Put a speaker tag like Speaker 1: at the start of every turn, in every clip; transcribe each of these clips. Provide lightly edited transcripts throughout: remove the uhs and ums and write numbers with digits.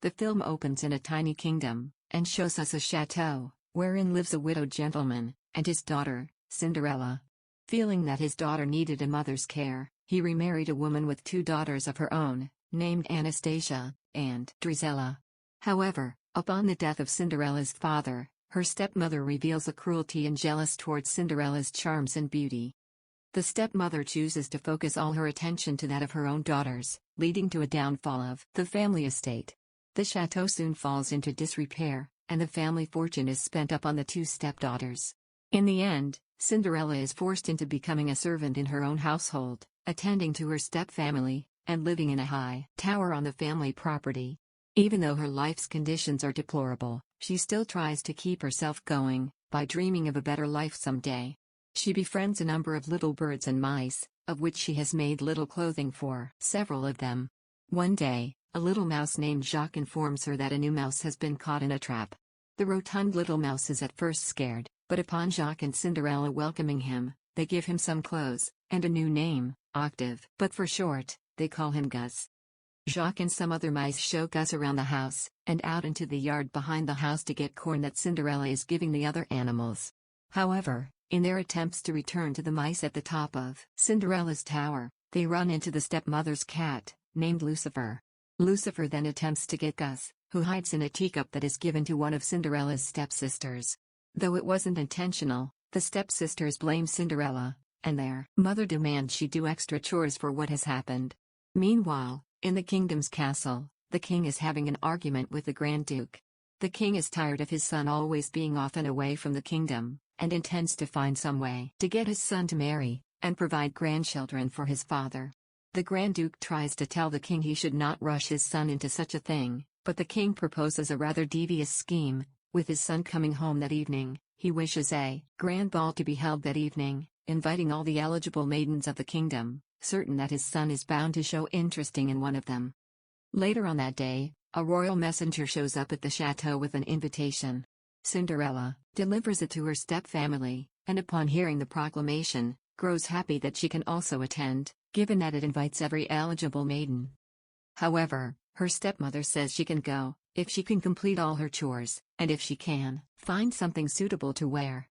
Speaker 1: The film opens in a tiny kingdom, and shows us a chateau, wherein lives a widowed gentleman, and his daughter, Cinderella. Feeling that his daughter needed a mother's care, he remarried a woman with 2 daughters of her own, named Anastasia and Drizella. However, upon the death of Cinderella's father, her stepmother reveals a cruelty and jealous towards Cinderella's charms and beauty. The stepmother chooses to focus all her attention to that of her own daughters, leading to a downfall of the family estate. The chateau soon falls into disrepair, and the family fortune is spent upon the 2 stepdaughters. In the end, Cinderella is forced into becoming a servant in her own household, attending to her stepfamily, and living in a high tower on the family property. Even though her life's conditions are deplorable, she still tries to keep herself going, by dreaming of a better life someday. She befriends a number of little birds and mice, of which she has made little clothing for several of them. One day, a little mouse named Jacques informs her that a new mouse has been caught in a trap. The rotund little mouse is at first scared, but upon Jacques and Cinderella welcoming him, they give him some clothes, and a new name, Octave, but for short, they call him Gus. Jacques and some other mice show Gus around the house, and out into the yard behind the house to get corn that Cinderella is giving the other animals. However, in their attempts to return to the mice at the top of Cinderella's tower, they run into the stepmother's cat, named Lucifer. Lucifer then attempts to get Gus, who hides in a teacup that is given to one of Cinderella's stepsisters. Though it wasn't intentional, the stepsisters blame Cinderella, and their mother demands she do extra chores for what has happened. Meanwhile, in the kingdom's castle, the king is having an argument with the Grand Duke. The king is tired of his son always being off and away from the kingdom, and intends to find some way to get his son to marry, and provide grandchildren for his father. The Grand Duke tries to tell the king he should not rush his son into such a thing, but the king proposes a rather devious scheme. With his son coming home that evening, he wishes a grand ball to be held that evening, inviting all the eligible maidens of the kingdom, certain that his son is bound to show interest in one of them. Later on that day, a royal messenger shows up at the chateau with an invitation. Cinderella delivers it to her stepfamily, and upon hearing the proclamation, grows happy that she can also attend, given that it invites every eligible maiden. However, her stepmother says she can go, if she can complete all her chores, and if she can find something suitable to wear.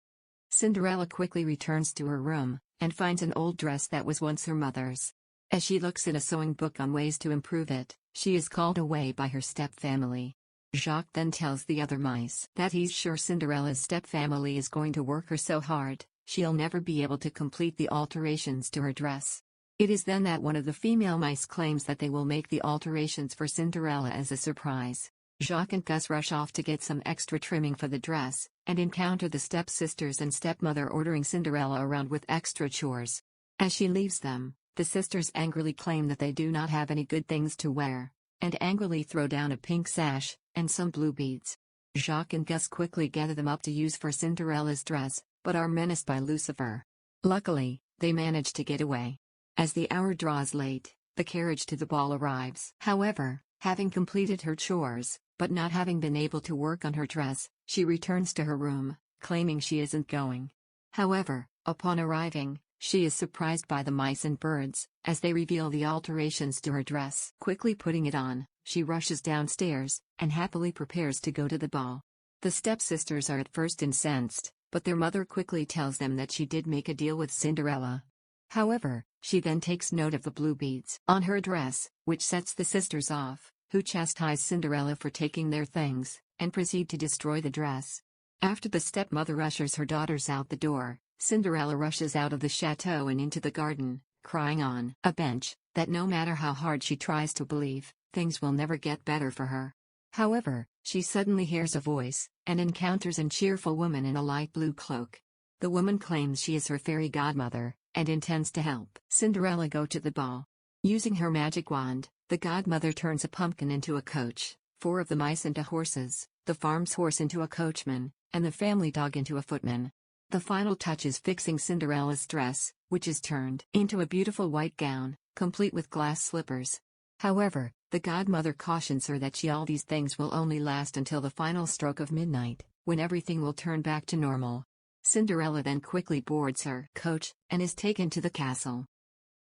Speaker 1: Cinderella quickly returns to her room, and finds an old dress that was once her mother's. As she looks in a sewing book on ways to improve it, she is called away by her stepfamily. Jacques then tells the other mice that he's sure Cinderella's stepfamily is going to work her so hard, she'll never be able to complete the alterations to her dress. It is then that one of the female mice claims that they will make the alterations for Cinderella as a surprise. Jacques and Gus rush off to get some extra trimming for the dress, and encounter the stepsisters and stepmother ordering Cinderella around with extra chores. As she leaves them, the sisters angrily claim that they do not have any good things to wear, and angrily throw down a pink sash, and some blue beads. Jacques and Gus quickly gather them up to use for Cinderella's dress, but are menaced by Lucifer. Luckily, they manage to get away. As the hour draws late, the carriage to the ball arrives. However, having completed her chores, but not having been able to work on her dress, she returns to her room, claiming she isn't going. However, upon arriving, she is surprised by the mice and birds, as they reveal the alterations to her dress. Quickly putting it on, she rushes downstairs, and happily prepares to go to the ball. The stepsisters are at first incensed, but their mother quickly tells them that she did make a deal with Cinderella. However, she then takes note of the blue beads on her dress, which sets the sisters off, who chastise Cinderella for taking their things, and proceed to destroy the dress. After the stepmother ushers her daughters out the door, Cinderella rushes out of the chateau and into the garden, crying on a bench, that no matter how hard she tries to believe, things will never get better for her. However, she suddenly hears a voice, and encounters a cheerful woman in a light blue cloak. The woman claims she is her fairy godmother, and intends to help Cinderella go to the ball. Using her magic wand, the godmother turns a pumpkin into a coach, 4 of the mice into horses, the farm's horse into a coachman, and the family dog into a footman. The final touch is fixing Cinderella's dress, which is turned into a beautiful white gown, complete with glass slippers. However, the godmother cautions her that all these things will only last until the final stroke of midnight, when everything will turn back to normal. Cinderella then quickly boards her coach, and is taken to the castle.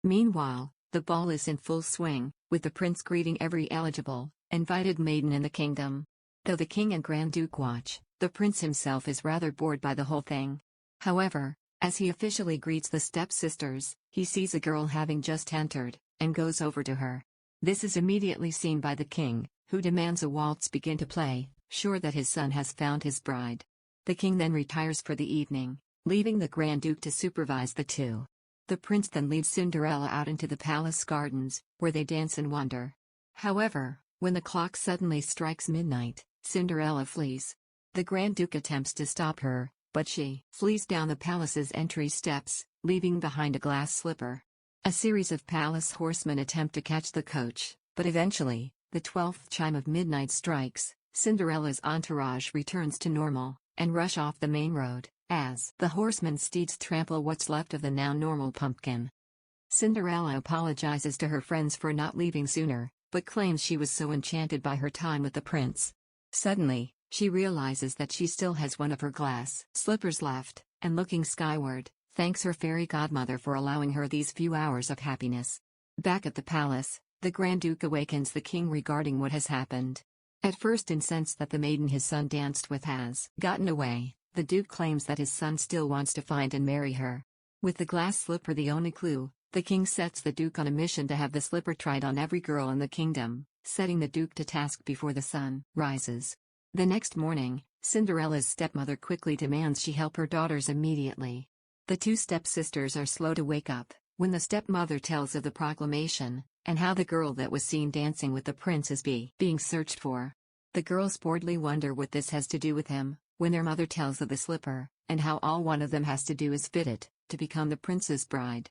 Speaker 1: Meanwhile, the ball is in full swing, with the prince greeting every eligible, invited maiden in the kingdom. Though the king and Grand Duke watch, the prince himself is rather bored by the whole thing. However, as he officially greets the stepsisters, he sees a girl having just entered, and goes over to her. This is immediately seen by the king, who demands a waltz begin to play, sure that his son has found his bride. The king then retires for the evening, leaving the Grand Duke to supervise the two. The prince then leads Cinderella out into the palace gardens, where they dance and wander. However, when the clock suddenly strikes midnight, Cinderella flees. The Grand Duke attempts to stop her, but she flees down the palace's entry steps, leaving behind a glass slipper. A series of palace horsemen attempt to catch the coach, but eventually, the 12th chime of midnight strikes, Cinderella's entourage returns to normal, and rush off the main road, as the horsemen's steeds trample what's left of the now normal pumpkin. Cinderella apologizes to her friends for not leaving sooner, but claims she was so enchanted by her time with the prince. Suddenly, she realizes that she still has one of her glass slippers left, and looking skyward, thanks her fairy godmother for allowing her these few hours of happiness. Back at the palace, the Grand Duke awakens the king regarding what has happened. At first incensed that the maiden his son danced with has gotten away, the Duke claims that his son still wants to find and marry her. With the glass slipper the only clue, the king sets the Duke on a mission to have the slipper tried on every girl in the kingdom, setting the Duke to task before the sun rises. The next morning, Cinderella's stepmother quickly demands she help her daughters immediately. The two stepsisters are slow to wake up, when the stepmother tells of the proclamation, and how the girl that was seen dancing with the prince is being searched for. The girls boredly wonder what this has to do with him, when their mother tells of the slipper, and how all one of them has to do is fit it, to become the prince's bride.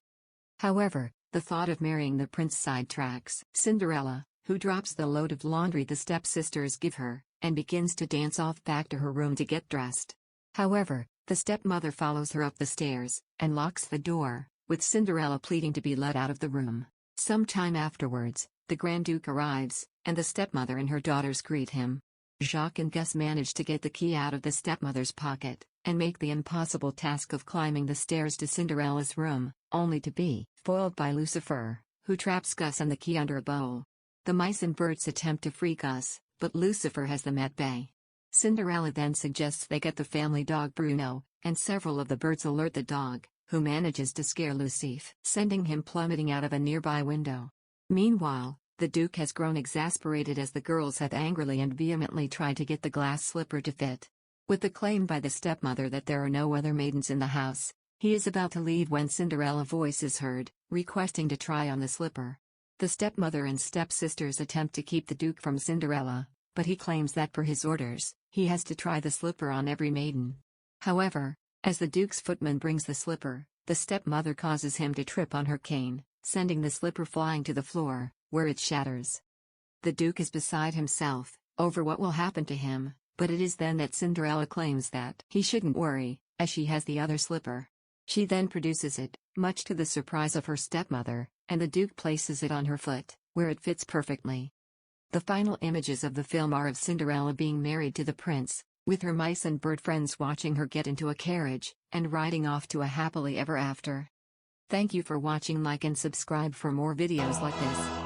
Speaker 1: However, the thought of marrying the prince sidetracks Cinderella, who drops the load of laundry the stepsisters give her, and begins to dance off back to her room to get dressed. However, the stepmother follows her up the stairs, and locks the door, with Cinderella pleading to be let out of the room. Some time afterwards, the Grand Duke arrives, and the stepmother and her daughters greet him. Jacques and Gus manage to get the key out of the stepmother's pocket, and make the impossible task of climbing the stairs to Cinderella's room, only to be foiled by Lucifer, who traps Gus and the key under a bowl. The mice and birds attempt to free Gus, but Lucifer has them at bay. Cinderella then suggests they get the family dog Bruno, and several of the birds alert the dog, who manages to scare Lucifer, sending him plummeting out of a nearby window. Meanwhile, the Duke has grown exasperated as the girls have angrily and vehemently tried to get the glass slipper to fit. With the claim by the stepmother that there are no other maidens in the house, he is about to leave when Cinderella's voice is heard, requesting to try on the slipper. The stepmother and stepsisters attempt to keep the Duke from Cinderella, but he claims that per his orders, he has to try the slipper on every maiden. However, as the Duke's footman brings the slipper, the stepmother causes him to trip on her cane, sending the slipper flying to the floor, where it shatters. The Duke is beside himself over what will happen to him, but it is then that Cinderella claims that he shouldn't worry, as she has the other slipper. She then produces it, much to the surprise of her stepmother, and the Duke places it on her foot, where it fits perfectly. The final images of the film are of Cinderella being married to the prince, with her mice and bird friends watching her get into a carriage, and riding off to a happily ever after. Thank you for watching. Like and subscribe for more videos like this.